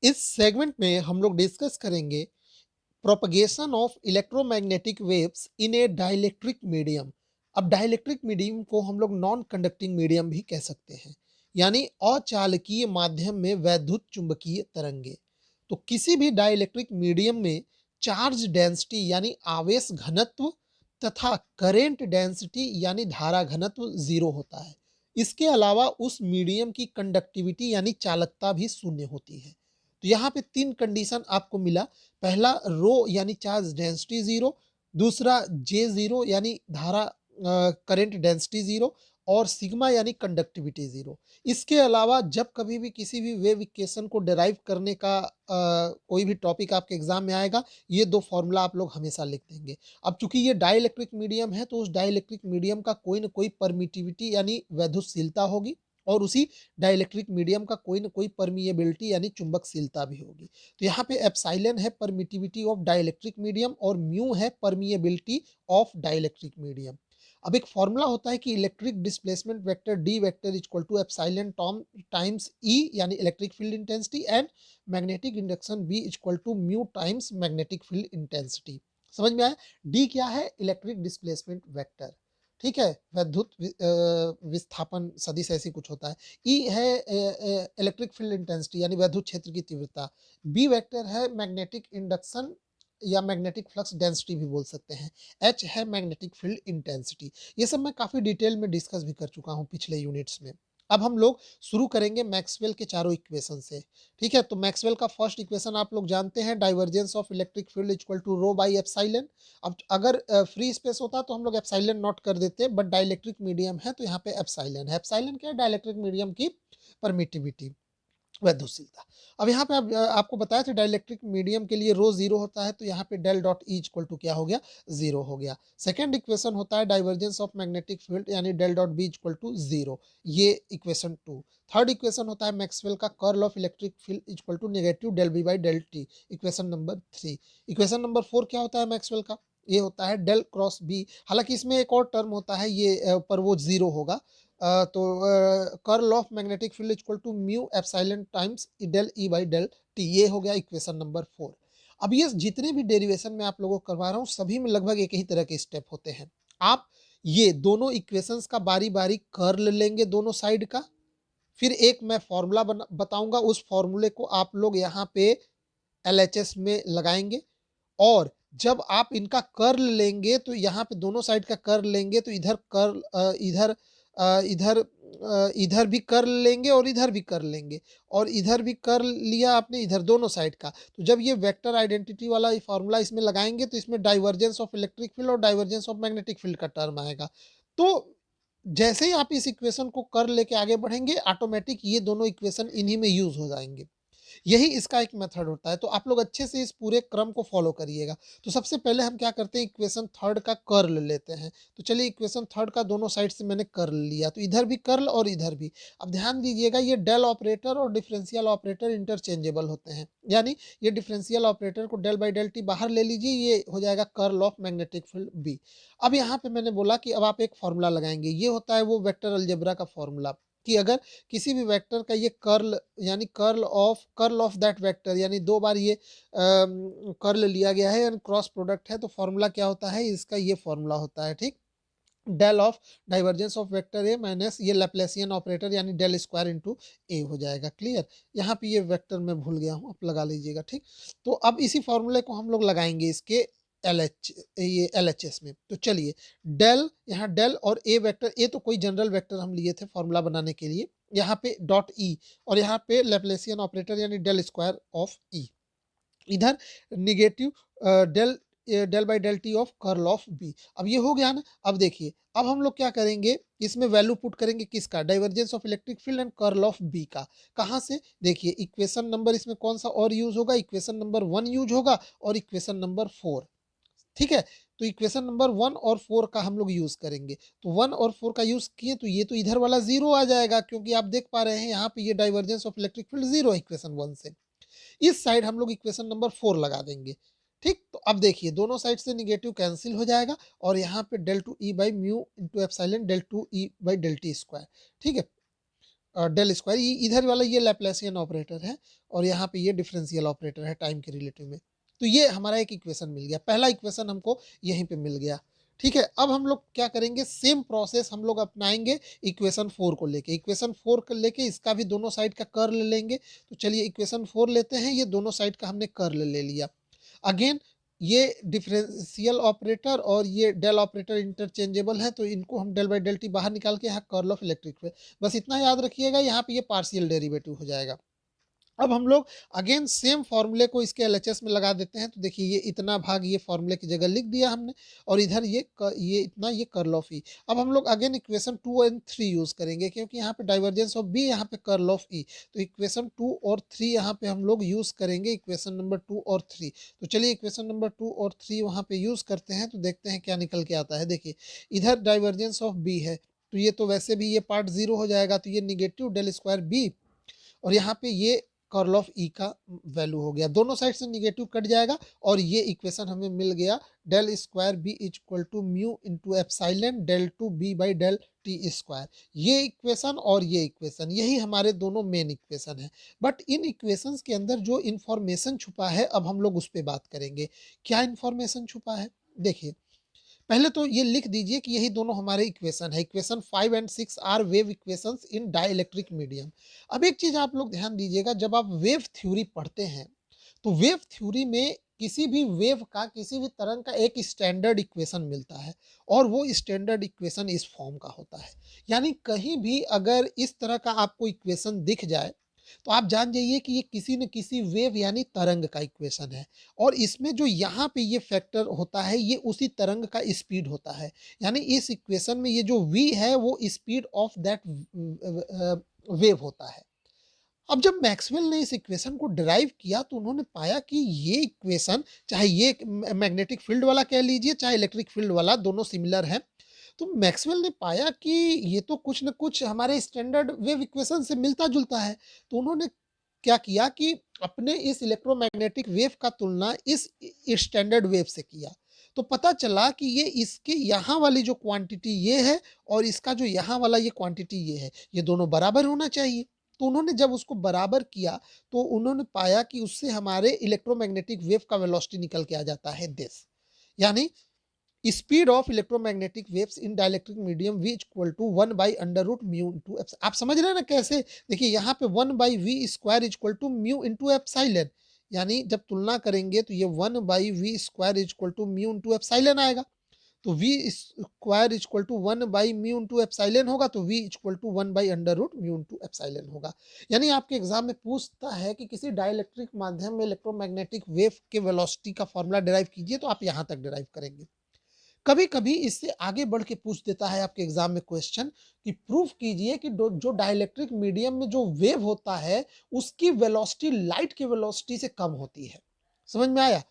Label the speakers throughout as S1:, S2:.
S1: इस सेगमेंट में हम लोग डिस्कस करेंगे propagation of electromagnetic waves in A dielectric medium. अब डाइलेक्ट्रिक मीडियम को हम लोग नॉन कंडक्टिंग मीडियम भी कह सकते हैं, यानी अचालकीय माध्यम में वैद्युत चुंबकीय तरंगे। तो किसी भी डाइलेक्ट्रिक मीडियम में चार्ज डेंसिटी यानी आवेश घनत्व तथा करेंट डेंसिटी यानी धारा घनत्व जीरो होता है। इसके अलावा उस मीडियम की कंडक्टिविटी यानी चालकता भी शून्य होती है। तो यहाँ पे तीन कंडीशन आपको मिला। पहला रो यानी चार्ज डेंसिटी जीरो, दूसरा जे जीरो यानी धारा करंट डेंसिटी जीरो, और सिग्मा यानी कंडक्टिविटी जीरो। इसके अलावा जब कभी भी किसी भी वेव इक्वेशन को डिराइव करने का कोई भी टॉपिक आपके एग्जाम में आएगा, ये दो फॉर्मूला आप लोग हमेशा लिख देंगे। अब चूंकि ये डाइलेक्ट्रिक मीडियम है तो उस डाइलेक्ट्रिक मीडियम का कोई ना कोई परमिटिविटी यानी वैद्युतशीलता होगी, और उसी डाइलेक्ट्रिक मीडियम का कोई ना कोई परमिएबिलिटी यानी चुंबकशीलता भी होगी। तो यहाँ पे एप्सिलॉन है परमिटिविटी ऑफ डाइलेक्ट्रिक मीडियम और म्यू है परमिएबिलिटी ऑफ डाइलेक्ट्रिक मीडियम। अब एक फॉर्मूला होता है कि electric displacement vector D vector equal to epsilon टॉम टाइम्स ई यानी electric field intensity, and magnetic induction B equal to mu times magnetic field intensity. समझ में आया? डी क्या है? इलेक्ट्रिक डिस्प्लेसमेंट वेक्टर, ठीक है, वैद्युत विस्थापन सदिश ऐसी कुछ होता है। ई है इलेक्ट्रिक फील्ड इंटेंसिटी यानी वैद्युत क्षेत्र की तीव्रता। बी वेक्टर है मैग्नेटिक इंडक्शन या मैग्नेटिक फ्लक्स डेंसिटी भी बोल सकते हैं। एच है मैग्नेटिक फील्ड इंटेंसिटी। ये सब मैं काफी डिटेल में डिस्कस भी कर चुका हूँ पिछले यूनिट्स में। अब हम लोग शुरू करेंगे मैक्सवेल के चारों इक्वेशन से। ठीक है, तो मैक्सवेल का फर्स्ट इक्वेशन आप लोग जानते हैं, divergence of electric field equal to rho by epsilon. अब अगर फ्री स्पेस होता तो हम लोग एप्सिलॉन नॉट कर देते, बट डाइलेक्ट्रिक मीडियम है तो यहाँ पे एप्सिलॉन है। एप्सिलॉन क्या है? डाइलेक्ट्रिक मीडियम की परमिटिविटी, वैद्युतशीलता। अब यहाँ पे आपको बताया था डाइलेक्ट्रिक मीडियम के लिए रो जीरो होता है, तो यहाँ पे del dot E equal to क्या हो गया? जीरो हो गया। सेकंड इक्वेशन होता है डाइवर्जेंस ऑफ मैग्नेटिक फील्ड यानी del dot B equal to zero, ये इक्वेशन टू। थर्ड इक्वेशन होता है मैक्सवेल का curl of electric field equal to negative del B by del t, equation number three. Equation number four क्या होता है Maxwell का? ये होता है डेल क्रॉस बी। हालांकि इसमें एक और टर्म होता है ये पर वो जीरो होगा। तो curl of magnetic field equal to mu epsilon times del E by del t, ये हो गया इक्वेशन नंबर फोर। अब ये जितने भी डेरिवेशन में आप लोगों को करवा रहा हूँ सभी में लगभग एक ही तरह के स्टेप होते हैं। आप ये दोनों इक्वेशंस का बारी बारी कर्ल लेंगे दोनों साइड का, फिर एक मैं फॉर्मूला बताऊंगा, उस फॉर्मूले को आप लोग यहाँ पे एलएचएस में लगाएंगे, और जब आप इनका कर्ल लेंगे तो यहाँ पे दोनों साइड का कर्ल लेंगे तो इधर कर्ल इधर भी कर्ल लेंगे और इधर भी कर्ल लेंगे, और इधर भी कर्ल लिया आपने इधर दोनों साइड का। तो जब ये वेक्टर आइडेंटिटी वाला फॉर्मूला इसमें लगाएंगे तो इसमें डाइवर्जेंस ऑफ इलेक्ट्रिक फील्ड और डाइवर्जेंस ऑफ मैग्नेटिक फील्ड का टर्म आएगा। तो जैसे ही आप इस इक्वेशन को कर्ल लेके आगे बढ़ेंगे ऑटोमेटिक ये दोनों इक्वेशन इन्हीं में यूज हो जाएंगे। यही इसका एक मेथड होता है। तो आप लोग अच्छे से इस पूरे क्रम को फॉलो करिएगा। तो सबसे पहले हम क्या करते हैं, इक्वेशन थर्ड का कर्ल लेते हैं। तो चलिए इक्वेशन थर्ड का दोनों साइड से मैंने कर्ल लिया, तो इधर भी कर्ल और इधर भी। अब ध्यान दीजिएगा ये डेल ऑपरेटर और डिफरेंशियल ऑपरेटर इंटरचेंजेबल होते हैं, यानी ये डिफरेंशियल ऑपरेटर को डेल बाई डेल टी बाहर ले लीजिए, ये हो जाएगा curl of magnetic field B. अब यहाँ पे मैंने बोला कि अब आप एक फॉर्मूला लगाएंगे, ये होता है वो वेक्टर अलजेब्रा का फॉर्मूला, कि अगर किसी भी वेक्टर का ये कर्ल यानी कर्ल ऑफ दैट वेक्टर यानी दो बार ये कर्ल लिया गया है यानी क्रॉस प्रोडक्ट है, तो फॉर्मूला क्या होता है इसका? ये फॉर्मूला होता है, ठीक, del of divergence of vector A minus ये लैप्लासियन ऑपरेटर यानी डेल स्क्वायर इंटू ए हो जाएगा। क्लियर? यहाँ पे ये वेक्टर मैं भूल गया हूँ, आप लगा लीजिएगा, ठीक। तो अब इसी फॉर्मूले को हम लोग लगाएंगे इसके ये एल एच एस में। तो चलिए डेल, यहाँ डेल और ए वेक्टर, ए तो कोई जनरल वेक्टर हम लिए थे फॉर्मूला बनाने के लिए, यहाँ पे डॉट ई, और यहाँ पे लैप्लासियन ऑपरेटर यानी डेल स्क्वायर ऑफ ई, इधर negative del del by del T of curl of B. अब ये हो गया ना। अब देखिए अब हम लोग क्या करेंगे, इसमें वैल्यू पुट करेंगे किसका? Divergence of electric field and curl of B का। कहाँ से? देखिए इक्वेशन नंबर इसमें कौन सा और यूज होगा? इक्वेशन नंबर वन यूज होगा और इक्वेशन नंबर फोर, ठीक है। तो इक्वेशन नंबर वन और फोर का हम लोग यूज करेंगे। तो वन और फोर का यूज किए तो ये तो इधर वाला जीरो आ जाएगा, क्योंकि आप देख पा रहे हैं यहाँ पे ये divergence of electric field zero है इक्वेशन वन से। इस साइड हम लोग इक्वेशन नंबर फोर लगा देंगे, ठीक। तो अब देखिए दोनों साइड से निगेटिव कैंसिल हो जाएगा, और यहाँ पे del two E by mu into epsilon del two E by del T square, ठीक है। डेल स्क्वायर, ये इधर वाला ये लैप्लासियन ऑपरेटर है और यहाँ पे ये डिफरेंशियल ऑपरेटर है टाइम के रिलेटिव में। तो ये हमारा एक इक्वेशन मिल गया, पहला इक्वेशन हमको यहीं पे मिल गया। ठीक है, अब हम लोग क्या करेंगे, सेम प्रोसेस हम लोग अपनाएंगे इक्वेशन 4 को लेके। इक्वेशन 4 को लेके इसका भी दोनों साइड का कर्ल लेंगे। तो चलिए इक्वेशन 4 लेते हैं, ये दोनों साइड का हमने कर्ल ले लिया। अगेन ये डिफरेंशियल ऑपरेटर और ये डेल ऑपरेटर इंटरचेंजेबल है, तो इनको हम डेल बाई डेल टी बाहर निकाल के यहाँ कर्ल ऑफ इलेक्ट्रिक पे, बस इतना याद रखिएगा, यहाँ पे ये पार्शियल डेरिवेटिव हो जाएगा। अब हम लोग अगेन सेम फॉर्मूले को इसके एलएचएस में लगा देते हैं। तो देखिए ये इतना भाग ये फॉर्मूले की जगह लिख दिया हमने और इधर ये इतना ये कर्ल ऑफ ई। अब हम लोग अगेन इक्वेशन 2 एंड 3 यूज करेंगे क्योंकि यहाँ पे डाइवर्जेंस ऑफ बी, यहाँ पे कर्ल ऑफ ई। तो इक्वेशन 2 और 3 यहाँ पे हम लोग यूज करेंगे, इक्वेशन नंबर 2 और 3। तो चलिए इक्वेशन नंबर 2 और 3 वहाँ पे यूज करते हैं, तो देखते हैं क्या निकल के आता है। देखिए इधर डाइवर्जेंस ऑफ बी है, तो ये तो वैसे भी ये पार्ट जीरो हो जाएगा, तो ये निगेटिव डेल स्क्वायर बी और यहाँ पे ये कर्ल ऑफ ई का वैल्यू हो गया, दोनों साइड से निगेटिव कट जाएगा और ये इक्वेशन हमें मिल गया, del square B equal to mu into epsilon del two B by del T square. ये इक्वेशन और ये इक्वेशन यही हमारे दोनों मेन इक्वेशन है। बट इन इक्वेशंस के अंदर जो इंफॉर्मेशन छुपा है अब हम लोग उस पर बात करेंगे। क्या इंफॉर्मेशन छुपा है, देखिए पहले तो ये लिख दीजिए कि यही दोनों हमारे इक्वेशन है। Equation 5 and 6 are wave equations in dielectric medium. अब एक चीज आप लोग ध्यान दीजिएगा, जब आप वेव थ्योरी पढ़ते हैं तो वेव थ्योरी में किसी भी वेव का, किसी भी तरंग का एक स्टैंडर्ड इक्वेशन मिलता है और वो स्टैंडर्ड इक्वेशन इस फॉर्म का होता है। यानी कहीं भी अगर इस तरह का आपको इक्वेशन दिख जाए तो आप जान जाइए कि ये किसी न किसी वेव यानी तरंग का इक्वेशन है और इसमें जो यहाँ पे ये फैक्टर होता है ये उसी तरंग का स्पीड होता है। यानी इस इक्वेशन में ये जो v है वो स्पीड ऑफ दैट वेव होता है। अब जब मैक्सवेल ने इस इक्वेशन को डिराइव किया तो उन्होंने पाया कि ये इक्वेशन, चाहे ये मैग्नेटिक फील्ड वाला कह लीजिए चाहे इलेक्ट्रिक फील्ड वाला, दोनों सिमिलर हैं। तो मैक्सवेल ने पाया कि ये तो कुछ न कुछ हमारे स्टैंडर्ड वेव इक्वेशन से मिलता जुलता है। तो उन्होंने क्या किया कि अपने इस इलेक्ट्रोमैग्नेटिक वेव का तुलना इस स्टैंडर्ड वेव से किया। तो पता चला कि ये इसके यहाँ वाली जो क्वांटिटी ये है और इसका जो यहाँ वाला ये क्वांटिटी ये है, ये दोनों बराबर होना चाहिए। तो उन्होंने जब उसको बराबर किया तो उन्होंने पाया कि उससे हमारे इलेक्ट्रोमैग्नेटिक वेव का वेलोसिटी निकल के आ जाता है दिस। यानी speed of electromagnetic waves in dielectric medium v equal to 1 by under root mu into eps. आप समझ रहे हैं ना कैसे, देखिए यहाँ पे 1 by V square equal to mu into epsilon. यानी जब तुलना करेंगे तो ये 1 by V square equal to mu into epsilon आएगा। तो v square equal to 1 by mu into epsilon होगा तो v equal to 1 by under root mu into epsilon होगा। यानी आपके एग्जाम में पूछता है कि किसी डाइलेक्ट्रिक माध्यम में इलेक्ट्रोमैग्नेटिक वेव के वेलोसिटी का फॉर्मूला डिराइव कीजिए, तो आप यहाँ तक डिराइव करेंगे। कभी कभी इससे आगे बढ़ के पूछ देता है आपके एग्जाम में क्वेश्चन कि प्रूफ कीजिए कि जो डाइलेक्ट्रिक मीडियम में जो वेव होता है उसकी वेलोसिटी लाइट की वेलोसिटी से कम होती है। समझ में आया?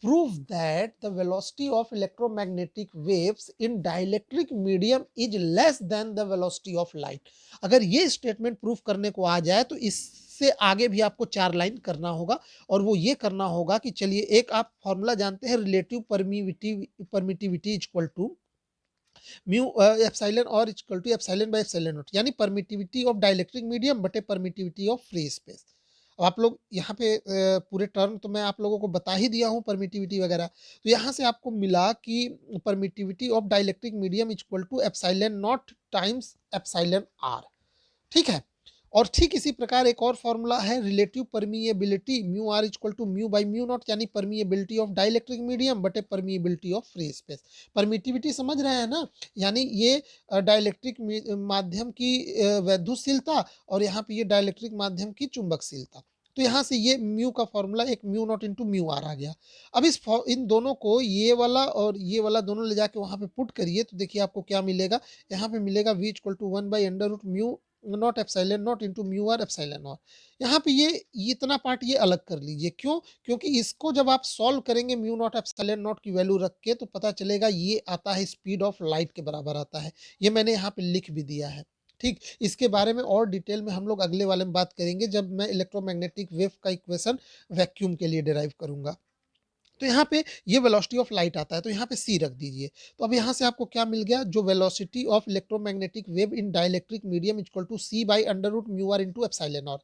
S1: Prove that the velocity of electromagnetic waves in dielectric medium is less than the velocity of light. अगर ये स्टेटमेंट प्रूफ करने को आ जाए तो इससे आगे भी आपको 4 लाइन करना होगा और वो ये करना होगा कि चलिए एक आप फॉर्मूला जानते हैं, relative permittivity equal to mu epsilon और equal to epsilon by epsilon naught, यानी परमिटिविटी ऑफ डाइलेक्ट्रिक मीडियम बटे परमिटिविटी ऑफ फ्री स्पेस। अब आप लोग यहाँ पे पूरे टर्म तो मैं आप लोगों को बता ही दिया हूँ परमिटिविटी वगैरह। तो यहाँ से आपको मिला कि permittivity of dielectric medium equal to epsilon naught times epsilon R. ठीक है, और ठीक इसी प्रकार एक और फॉर्मूला है, relative permeability mu R equal to mu by mu naught, यानी परमिएबिलिटी ऑफ डाइलेक्ट्रिक मीडियम बटे permeability of free space. Permittivity समझ रहे हैं ना, यानी ये डाइलेक्ट्रिक माध्यम की वैद्युतशीलता और यहाँ पे ये डाइलेक्ट्रिक माध्यम की चुंबकशीलता। तो यहाँ से ये म्यू का फॉर्मूला एक mu naught into mu R आ गया। अब इन दोनों को, ये वाला और ये वाला दोनों ले जाके वहाँ पे पुट करिए तो देखिए आपको क्या मिलेगा। यहाँ पे मिलेगा v equal to 1 by under root mu naught epsilon naught into mu R epsilon naught. यहाँ पे ये इतना पार्ट ये अलग कर लीजिए, क्यों? क्योंकि इसको जब आप सॉल्व करेंगे म्यू नॉट एप्सिलॉन नॉट की वैल्यू रख के तो पता चलेगा ये आता है स्पीड ऑफ लाइट के बराबर आता है। ये मैंने यहाँ पे लिख भी दिया है। ठीक, इसके बारे में और डिटेल में हम लोग अगले वाले में बात करेंगे जब मैं इलेक्ट्रोमैग्नेटिक वेव का इक्वेशन वैक्यूम के लिए डिराइव करूंगा। तो यहाँ पे ये वेलोसिटी ऑफ लाइट आता है, तो यहाँ पे सी रख दीजिए। तो अब यहाँ से आपको क्या मिल गया, जो velocity of electromagnetic wave in dielectric medium equal to C by under root mu R into epsilon और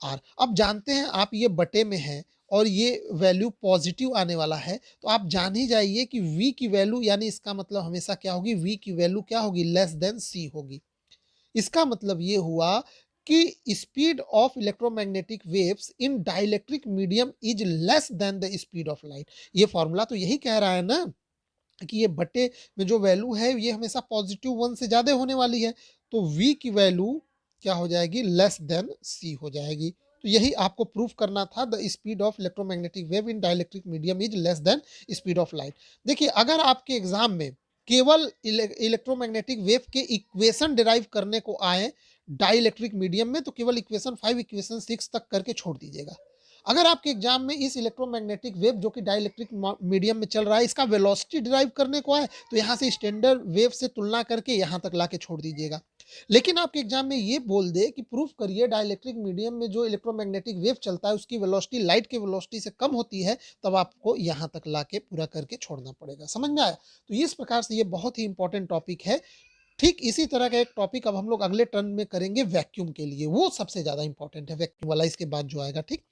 S1: आर। अब जानते हैं आप ये बटे में है और ये वैल्यू पॉजिटिव आने वाला है, तो आप जान ही जाइए कि v की वैल्यू, यानी इसका मतलब हमेशा क्या होगी, v की वैल्यू क्या होगी, लेस देन c होगी। इसका मतलब ये हुआ कि speed of electromagnetic waves in dielectric medium is less than the speed of light. ये फॉर्मूला तो यही कह रहा है ना कि ये बटे में जो वैल्यू है ये हमेशा पॉजिटिव वन से ज्यादा होने वाली है, तो v की वैल्यू क्या हो जाएगी, लेस देन c हो जाएगी। तो यही आपको प्रूफ करना था, the speed of electromagnetic wave in dielectric medium is less than speed of light. देखिए अगर आपके एग्जाम में केवल इलेक्ट्रोमैग्नेटिक वेव के इक्वेशन डिराइव करने को आए डाइलेक्ट्रिक मीडियम में, तो केवल इक्वेशन 5 इक्वेशन 6 तक करके छोड़ दीजिएगा। अगर आपके एग्जाम में इस इलेक्ट्रोमैग्नेटिक वेव जो कि डाइलेक्ट्रिक मीडियम में चल रहा है इसका वेलोसिटी डिराइव करने को आए, तो यहाँ से स्टैंडर्ड वेव से तुलना करके यहाँ तक लाके छोड़ दीजिएगा। लेकिन आपके एग्जाम में ये बोल दे कि प्रूफ करिए डाइलेक्ट्रिक मीडियम में जो इलेक्ट्रोमैग्नेटिक वेव चलता है उसकी वेलोसिटी लाइट के वेलोसिटी से कम होती है, तब आपको यहाँ तक लाके पूरा करके छोड़ना पड़ेगा। समझ में आया? तो इस प्रकार से ये बहुत ही इंपॉर्टेंट टॉपिक है। ठीक इसी तरह का एक टॉपिक अब हम लोग अगले टर्न में करेंगे वैक्यूम के लिए, वो सबसे ज्यादा इंपॉर्टेंट है वैक्यूम वाला, इसके बाद जो आएगा। ठीक,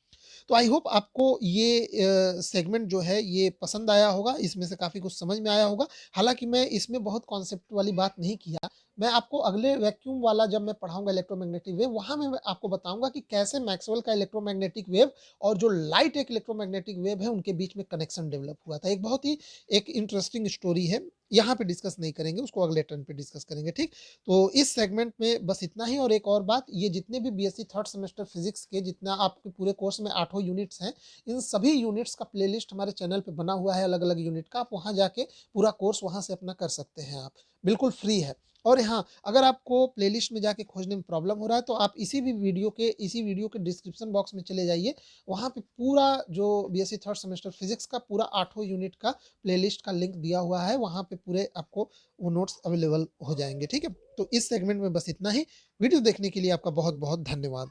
S1: तो आई होप आपको ये सेगमेंट जो है ये पसंद आया होगा, इसमें से काफ़ी कुछ समझ में आया होगा। हालाँकि मैं इसमें बहुत कॉन्सेप्ट वाली बात नहीं किया, मैं आपको अगले वैक्यूम वाला जब मैं पढ़ाऊँगा इलेक्ट्रोमैग्नेटिक वेव, वहाँ मैं आपको बताऊँगा कि कैसे मैक्सवेल का इलेक्ट्रोमैग्नेटिक वेव और जो लाइट एक इलेक्ट्रोमैग्नेटिक वेव है उनके बीच में कनेक्शन डेवलप हुआ था। एक बहुत ही एक इंटरेस्टिंग स्टोरी है, यहाँ पे डिस्कस नहीं करेंगे, उसको अगले टर्न पे डिस्कस करेंगे। ठीक, तो इस सेगमेंट में बस इतना ही। और एक और बात, ये जितने भी बीएससी थर्ड सेमेस्टर फिजिक्स के जितना आपके पूरे कोर्स में 8 यूनिट्स हैं, इन सभी यूनिट्स का प्लेलिस्ट हमारे चैनल पे बना हुआ है, अलग अलग यूनिट का। आप वहाँ जाके पूरा कोर्स वहाँ से अपना कर सकते हैं, आप बिल्कुल फ्री है। और हाँ, अगर आपको प्लेलिस्ट में जाके खोजने में प्रॉब्लम हो रहा है तो आप इसी वीडियो के डिस्क्रिप्शन बॉक्स में चले जाइए, वहाँ पे पूरा जो बीएससी थर्ड सेमेस्टर फिजिक्स का पूरा 8 यूनिट का प्लेलिस्ट का लिंक दिया हुआ है, वहाँ पे पूरे आपको वो नोट्स अवेलेबल हो जाएंगे। ठीक है, तो इस सेगमेंट में बस इतना ही। वीडियो देखने के लिए आपका बहुत बहुत धन्यवाद।